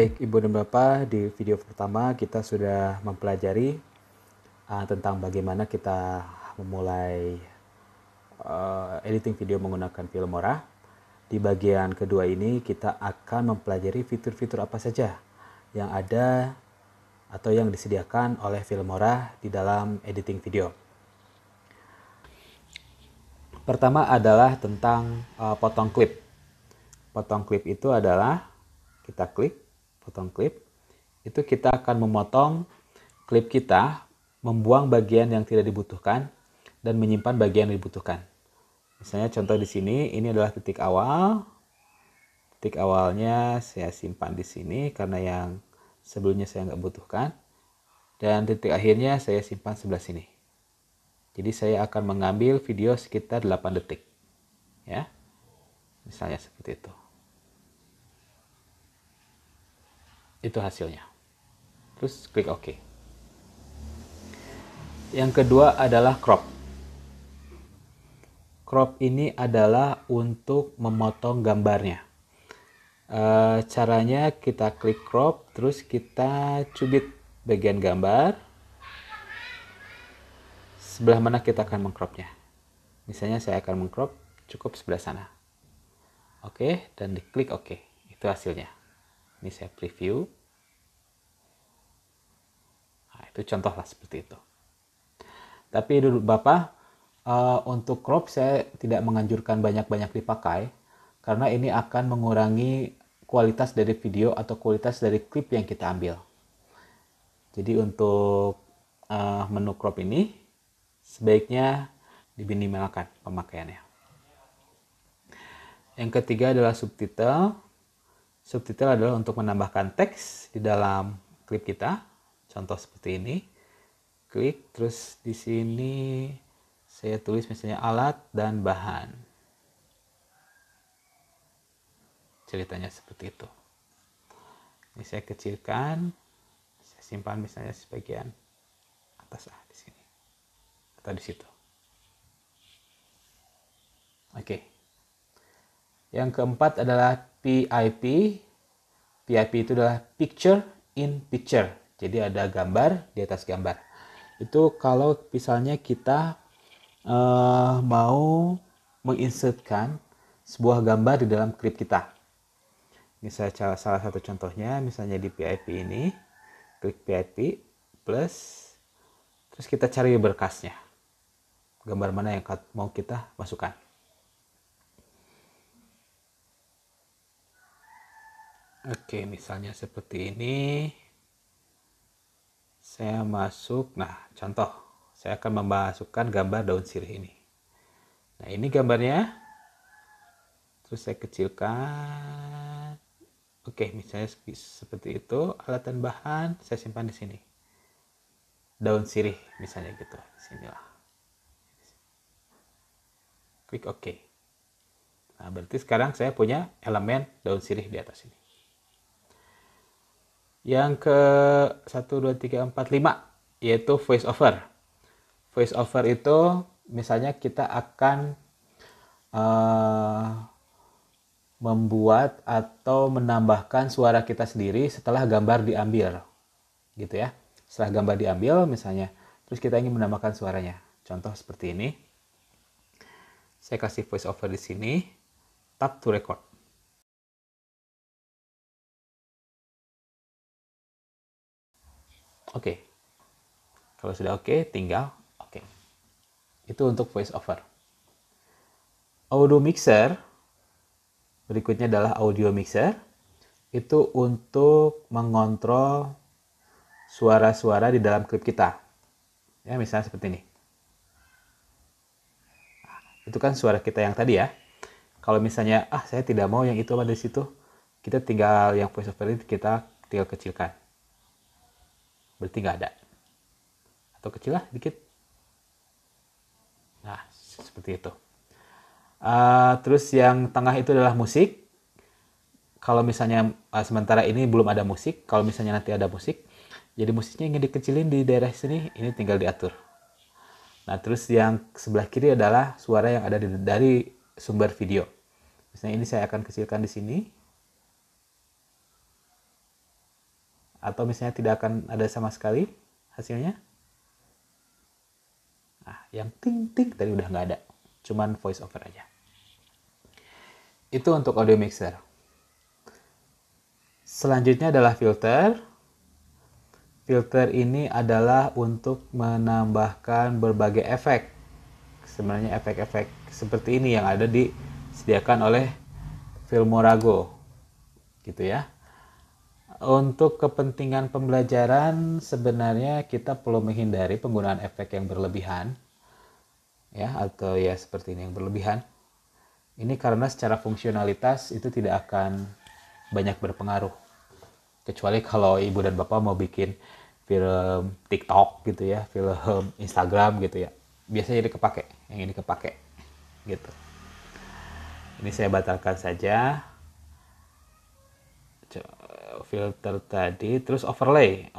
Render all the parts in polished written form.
Baik, Ibu dan Bapak, di video pertama kita sudah mempelajari tentang bagaimana kita memulai editing video menggunakan Filmora. Di bagian kedua ini kita akan mempelajari fitur-fitur apa saja yang ada atau yang disediakan oleh Filmora di dalam editing video. Pertama adalah tentang potong klip. Potong klip itu adalah kita klik potong klip, itu kita akan memotong klip kita, membuang bagian yang tidak dibutuhkan dan menyimpan bagian yang dibutuhkan. Misalnya contoh di sini, ini adalah titik awal. Titik awalnya saya simpan di sini karena yang sebelumnya saya nggak butuhkan. Dan titik akhirnya saya simpan sebelah sini. Jadi saya akan mengambil video sekitar 8 detik. Ya. Misalnya seperti itu. Itu hasilnya. Terus klik OK. Yang kedua adalah crop. Crop ini adalah untuk memotong gambarnya. Caranya kita klik crop, terus kita cubit bagian gambar. Sebelah mana kita akan mengcropnya. Misalnya saya akan mengcrop cukup sebelah sana. Oke, dan diklik OK. Itu hasilnya. Ini saya preview. Nah, itu contoh lah seperti itu. Tapi dulu Bapak, untuk crop saya tidak menganjurkan banyak-banyak dipakai karena ini akan mengurangi kualitas dari video atau kualitas dari klip yang kita ambil. Jadi untuk menu crop ini sebaiknya diminimalkan pemakaiannya. Yang ketiga adalah subtitle. Subtitle adalah untuk menambahkan teks di dalam klip kita. Contoh seperti ini. Klik, terus di sini saya tulis misalnya alat dan bahan. Ceritanya seperti itu. Ini saya kecilkan, saya simpan misalnya sebagian atas di sini atau di situ. Oke. Yang keempat adalah PIP. PIP itu adalah Picture in Picture. Jadi ada gambar di atas gambar. Itu kalau misalnya kita mau menginsertkan sebuah gambar di dalam klip kita. Misalnya salah satu contohnya, misalnya di PIP ini, klik PIP plus, terus kita cari berkasnya. Gambar mana yang mau kita masukkan. Oke, misalnya seperti ini. Saya masuk, nah contoh, saya akan memasukkan gambar daun sirih ini. Nah ini gambarnya, terus saya kecilkan. Oke, misalnya seperti itu, alat dan bahan saya simpan di sini. Daun sirih misalnya gitu, sinilah. Klik OK. Nah berarti sekarang saya punya elemen daun sirih di atas ini. Yang ke 1, 2, 3, 4, 5 yaitu voice over. Voice over itu misalnya kita akan membuat atau menambahkan suara kita sendiri setelah gambar diambil. Gitu ya. Setelah gambar diambil misalnya, terus kita ingin menambahkan suaranya. Contoh seperti ini. Saya kasih voice over di sini. Tap to record. Oke. Kalau sudah oke, tinggal oke. Itu untuk voice over. Audio mixer, berikutnya adalah audio mixer. Itu untuk mengontrol suara-suara di dalam klip kita. Ya, misalnya seperti ini. Nah, itu kan suara kita yang tadi ya. Kalau misalnya, saya tidak mau yang itu ada di situ, kita tinggal yang voice over itu kita tinggal kecilkan. Berarti nggak ada. Atau kecil lah dikit. Nah, seperti itu. Terus yang tengah itu adalah musik. Kalau misalnya sementara ini belum ada musik, kalau misalnya nanti ada musik, jadi musiknya ingin dikecilin di daerah sini, ini tinggal diatur. Nah, terus yang sebelah kiri adalah suara yang ada dari sumber video. Misalnya ini saya akan kecilkan di sini. atau misalnya tidak akan ada sama sekali hasilnya. Nah, yang ting ting tadi udah nggak ada, cuman voice over aja. Itu untuk audio mixer. Selanjutnya adalah filter. Filter ini adalah untuk menambahkan berbagai efek. Sebenarnya efek-efek seperti ini yang ada disediakan oleh Filmorago, gitu ya. Untuk kepentingan pembelajaran sebenarnya kita perlu menghindari penggunaan efek yang berlebihan, ya, atau ya seperti ini yang berlebihan. Ini karena secara fungsionalitas itu tidak akan banyak berpengaruh. Kecuali kalau ibu dan bapak mau bikin film TikTok gitu ya, film Instagram gitu ya, biasanya ini kepake, yang ini kepake gitu. Ini saya batalkan saja filter tadi. Terus overlay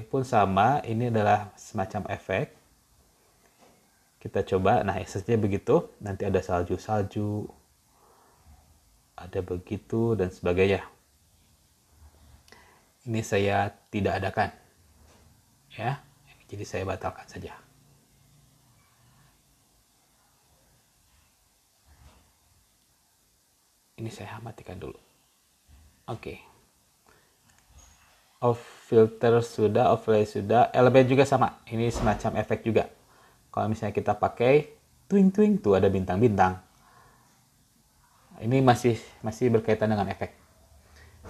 pun sama, ini adalah semacam efek. Kita coba, nah eksesnya begitu, nanti ada salju-salju, ada begitu dan sebagainya. Ini saya tidak adakan, ya, jadi saya batalkan saja. Ini saya matikan dulu. Oke. Off filter sudah, overlay sudah, elemen juga sama. Ini semacam efek juga. Kalau misalnya kita pakai twing-twing, tuh ada bintang-bintang. Ini masih berkaitan dengan efek.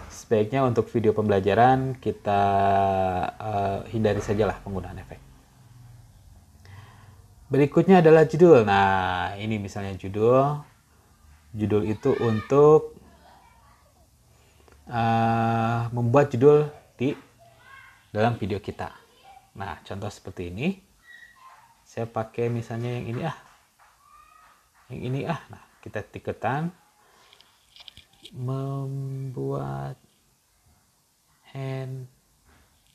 Sebaiknya untuk video pembelajaran kita hindari sajalah penggunaan efek. Berikutnya adalah judul. Nah, ini misalnya judul. Judul itu untuk membuat judul di dalam video kita. Nah, contoh seperti ini. Saya pakai misalnya yang ini Yang ini Nah, kita tiketan membuat hand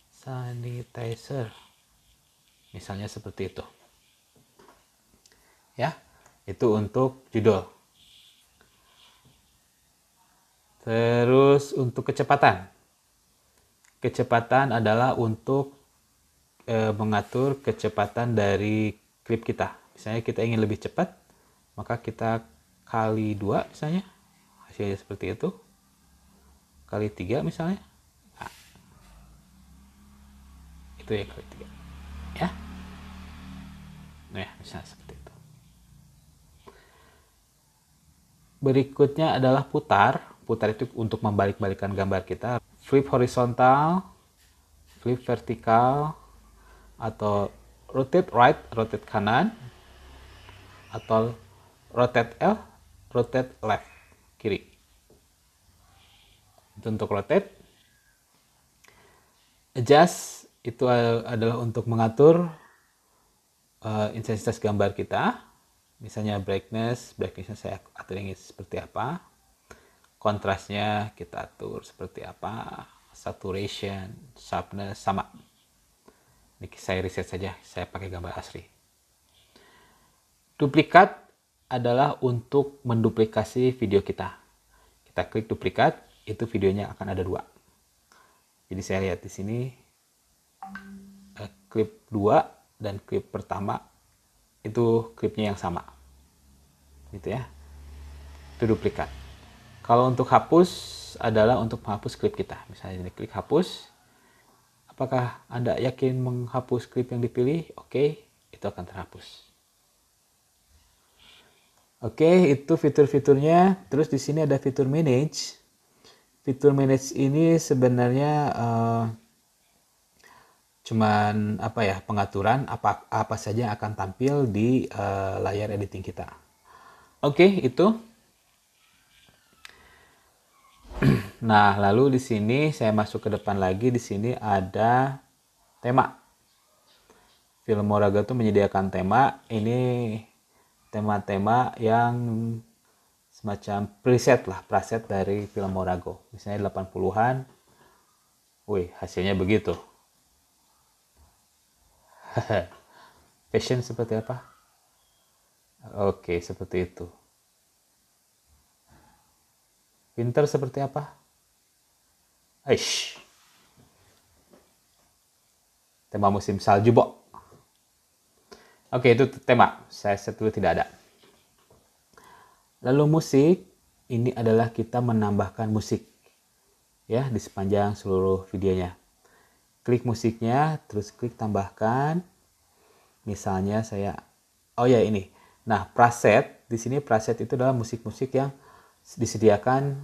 sanitizer. Misalnya seperti itu. Ya, itu untuk judul. Terus untuk kecepatan. Kecepatan adalah untuk mengatur kecepatan dari klip kita. Misalnya kita ingin lebih cepat, maka kita kali 2 misalnya. Hasilnya seperti itu. Kali 3 misalnya. Nah, itu ya kali 3. Ya. Nah, misalnya seperti itu. Berikutnya adalah putar. Putar itu untuk membalik-balikan gambar kita. Flip horizontal, flip vertikal, atau rotate right, rotate kanan, atau rotate L, rotate left, kiri. Itu untuk rotate. Adjust itu adalah untuk mengatur intensitas gambar kita. Misalnya brightness-nya saya atur yang seperti apa. Kontrasnya kita atur seperti apa. Saturation, sharpness, sama. Ini saya riset saja, saya pakai gambar asli. Duplikat adalah untuk menduplikasi video kita. Kita klik duplikat, itu videonya akan ada 2. Jadi saya lihat di sini klip 2 dan klip pertama itu klipnya yang sama. Gitu ya. Itu duplikat. Kalau untuk hapus adalah untuk menghapus klip kita. Misalnya ini klik hapus. Apakah Anda yakin menghapus klip yang dipilih? Oke, itu akan terhapus. Oke, itu fitur-fiturnya. Terus di sini ada fitur manage. Fitur manage ini sebenarnya cuman pengaturan apa saja yang akan tampil di layar editing kita. Oke, itu. Nah, lalu di sini saya masuk ke depan lagi. Di sini ada tema. Filmoraga tuh menyediakan tema. Ini tema-tema yang semacam preset dari Filmorago. Misalnya 80-an. Wih, hasilnya begitu. Fashion seperti apa? Oke, seperti itu. Pinter seperti apa? Aish. Tema musim salju, Bo. Oke, itu tema. Saya set dulu tidak ada. Lalu musik, ini adalah kita menambahkan musik ya di sepanjang seluruh videonya. Klik musiknya, terus klik tambahkan. Misalnya saya, oh ya ini. Nah, preset, di sini preset itu adalah musik-musik yang disediakan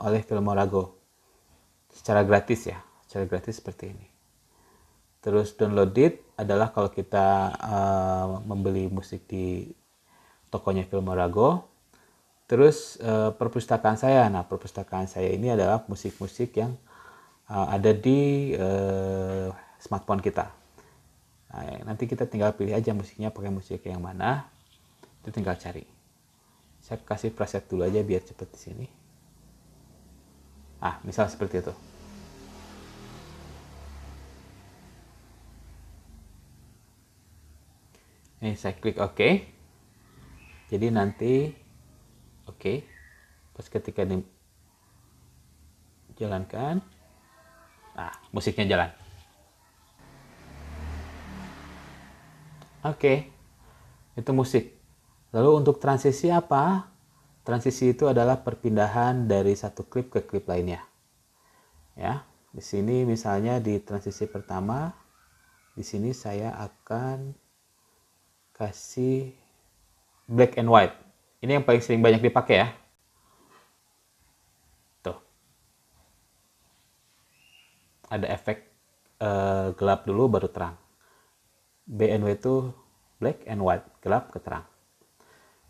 oleh Filmorago secara gratis ya, secara gratis seperti ini. Terus download it adalah kalau kita membeli musik di tokonya Filmorago. Terus perpustakaan saya, nah perpustakaan saya ini adalah musik-musik yang ada di smartphone kita. Nah, nanti kita tinggal pilih aja musiknya pakai musik yang mana, itu tinggal cari. Saya kasih preset dulu aja biar cepet di sini. Misal seperti itu. Ini saya klik OK. Jadi nanti OK. Pas ketika dijalankan, musiknya jalan. Oke. Itu musik. Lalu untuk transisi apa? Transisi itu adalah perpindahan dari satu klip ke klip lainnya. Ya, di sini misalnya di transisi pertama, di sini saya akan kasih black and white. Ini yang paling sering banyak dipakai ya. Tuh. Ada efek gelap dulu baru terang. BNW itu black and white, gelap ke terang.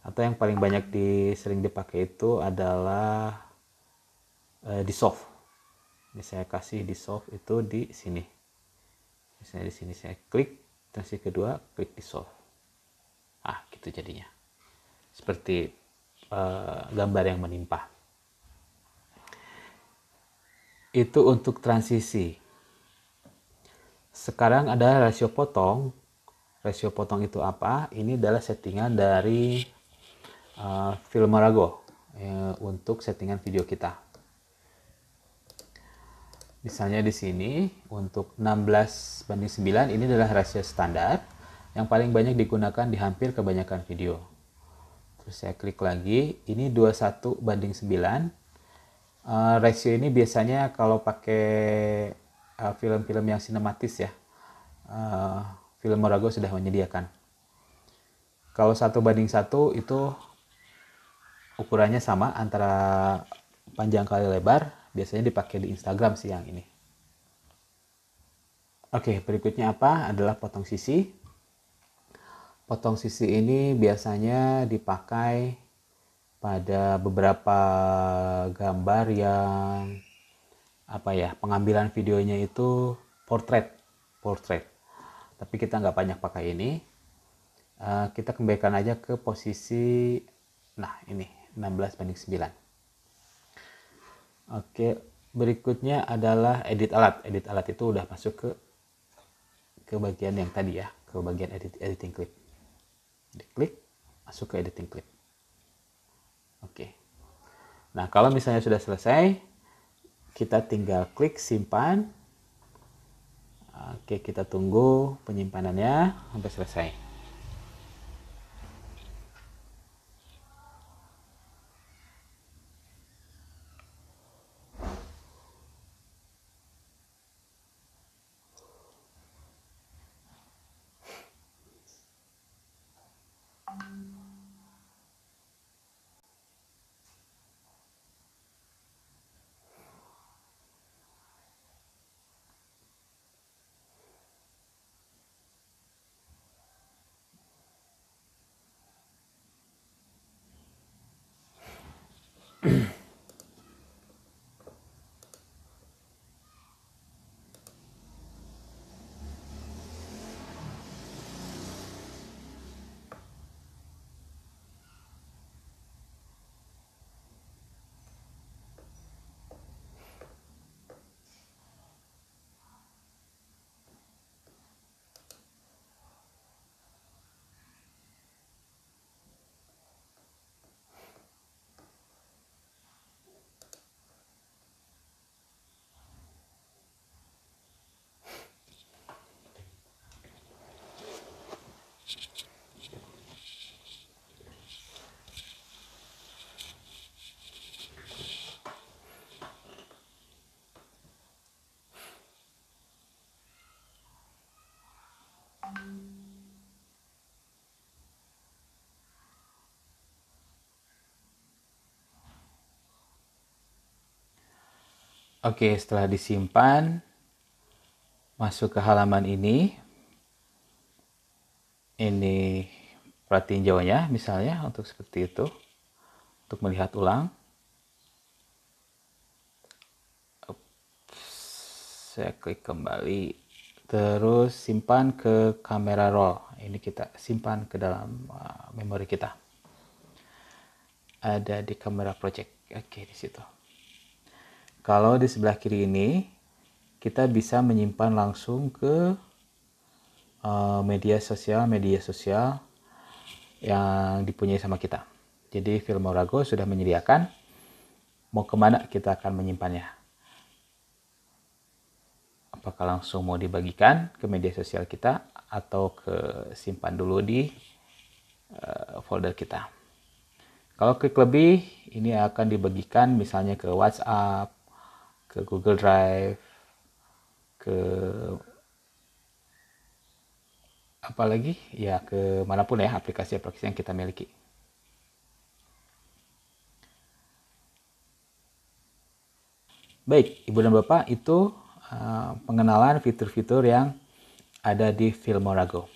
Atau yang paling banyak sering dipakai itu adalah dissolve. Ini saya kasih dissolve itu di sini. Misalnya di sini saya klik, transisi kedua klik dissolve. Gitu jadinya. Seperti gambar yang menimpa. Itu untuk transisi. Sekarang ada rasio potong. Rasio potong itu apa? Ini adalah settingan dari Filmorago untuk settingan video kita. Misalnya di sini untuk 16:9 ini adalah rasio standar yang paling banyak digunakan di hampir kebanyakan video. Terus saya klik lagi, ini 21:9. Rasio ini biasanya kalau pakai film-film yang sinematis ya, Filmorago sudah menyediakan. Kalau 1:1 itu ukurannya sama antara panjang kali lebar, biasanya dipakai di Instagram sih yang ini. Oke, berikutnya apa? Adalah potong sisi. Potong sisi ini biasanya dipakai pada beberapa gambar yang pengambilan videonya itu portrait. Tapi kita nggak banyak pakai ini. Kita kembalikan aja ke posisi, ini 16:9. Oke, berikutnya adalah edit alat. Edit alat itu udah masuk ke bagian yang tadi ya, ke bagian editing clip. Diklik, masuk ke editing clip. Oke. Nah, kalau misalnya sudah selesai, kita tinggal klik simpan. Oke, kita tunggu penyimpanannya sampai selesai. Oke, setelah disimpan, masuk ke halaman ini. Ini plat tinjaunya misalnya untuk seperti itu. Untuk melihat ulang. Saya klik kembali. Terus simpan ke kamera roll. Ini kita simpan ke dalam memori kita. Ada di kamera project. Oke, di situ. Kalau di sebelah kiri ini, kita bisa menyimpan langsung ke media sosial yang dipunyai sama kita. Jadi Filmorago sudah menyediakan mau kemana kita akan menyimpannya. Apakah langsung mau dibagikan ke media sosial kita atau ke simpan dulu di folder kita. Kalau klik lebih, ini akan dibagikan misalnya ke WhatsApp, ke Google Drive, ke apalagi ya ke manapun ya aplikasi-aplikasi yang kita miliki. Baik, Ibu dan Bapak, itu pengenalan fitur-fitur yang ada di Filmorago.